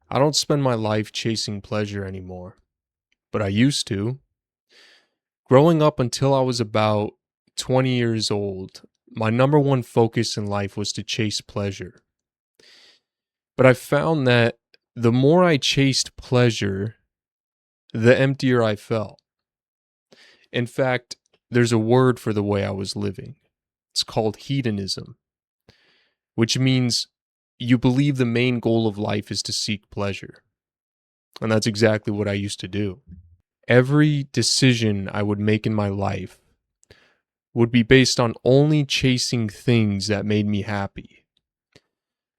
I don't spend my life chasing pleasure anymore, but I used to. Growing up until I was about 20 years old, my number one focus in life was to chase pleasure. But I found that the more I chased pleasure, the emptier I felt. In fact, there's a word for the way I was living. It's called hedonism, which means you believe the main goal of life is to seek pleasure. And that's exactly what I used to do. Every decision I would make in my life would be based on only chasing things that made me happy,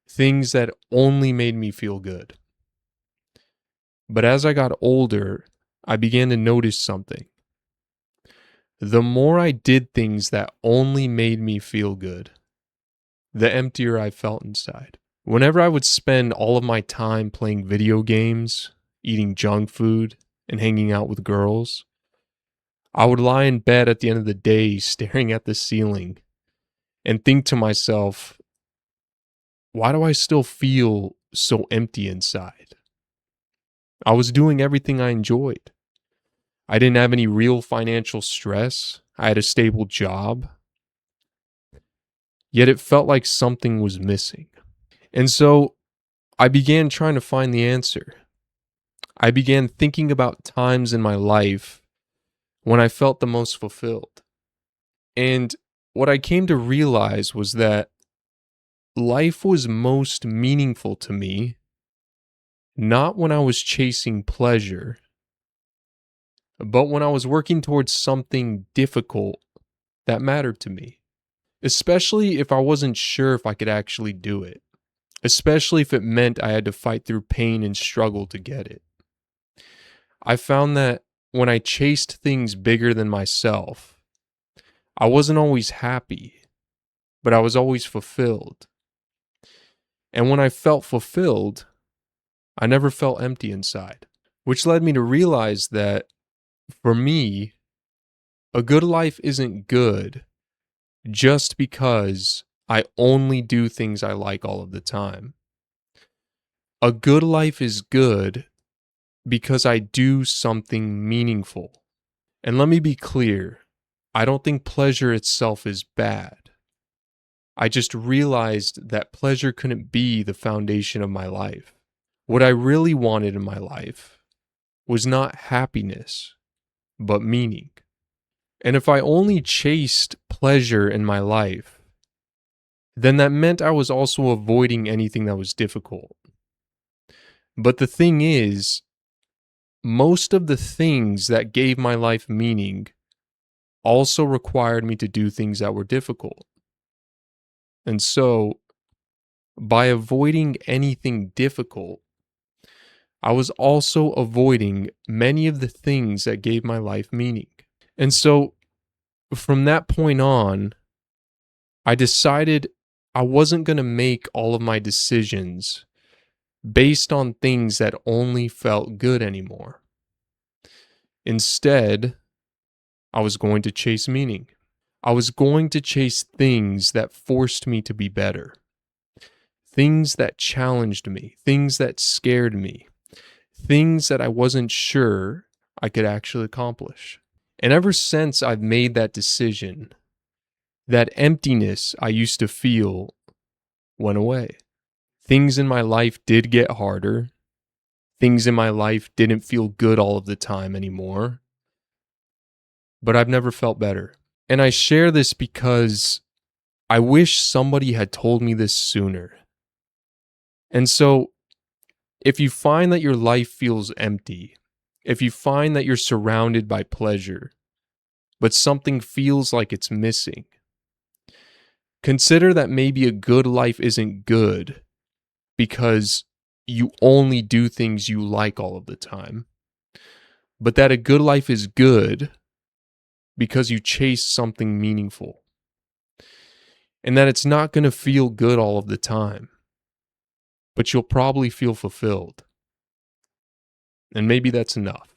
things that only made me feel good. But as I got older, I began to notice something. The more I did things that only made me feel good, the emptier I felt inside. Whenever I would spend all of my time playing video games, eating junk food, and hanging out with girls, I would lie in bed at the end of the day staring at the ceiling and think to myself, why do I still feel so empty inside? I was doing everything I enjoyed. I didn't have any real financial stress. I had a stable job. Yet it felt like something was missing. And so I began trying to find the answer. I began thinking about times in my life when I felt the most fulfilled. And what I came to realize was that life was most meaningful to me not when I was chasing pleasure, but when I was working towards something difficult that mattered to me, especially if I wasn't sure if I could actually do it, especially if it meant I had to fight through pain and struggle to get it. I found that when I chased things bigger than myself, I wasn't always happy, but I was always fulfilled. And when I felt fulfilled, I never felt empty inside, which led me to realize that for me, a good life isn't good just because I only do things I like all of the time. A good life is good because I do something meaningful. And let me be clear, I don't think pleasure itself is bad. I just realized that pleasure couldn't be the foundation of my life. What I really wanted in my life was not happiness, but meaning. And if I only chased pleasure in my life, then that meant I was also avoiding anything that was difficult. But the thing is, most of the things that gave my life meaning also required me to do things that were difficult. And so, by avoiding anything difficult, I was also avoiding many of the things that gave my life meaning. And so, from that point on, I decided I wasn't going to make all of my decisions based on things that only felt good anymore. Instead, I was going to chase meaning. I was going to chase things that forced me to be better, things that challenged me, things that scared me, things that I wasn't sure I could actually accomplish. And ever since I've made that decision, that emptiness I used to feel went away. Things in my life did get harder. Things in my life didn't feel good all of the time anymore. But I've never felt better. And I share this because I wish somebody had told me this sooner. And so, if you find that your life feels empty, if you find that you're surrounded by pleasure, but something feels like it's missing, consider that maybe a good life isn't good because you only do things you like all of the time, but that a good life is good because you chase something meaningful, and that it's not going to feel good all of the time, but you'll probably feel fulfilled. And maybe that's enough.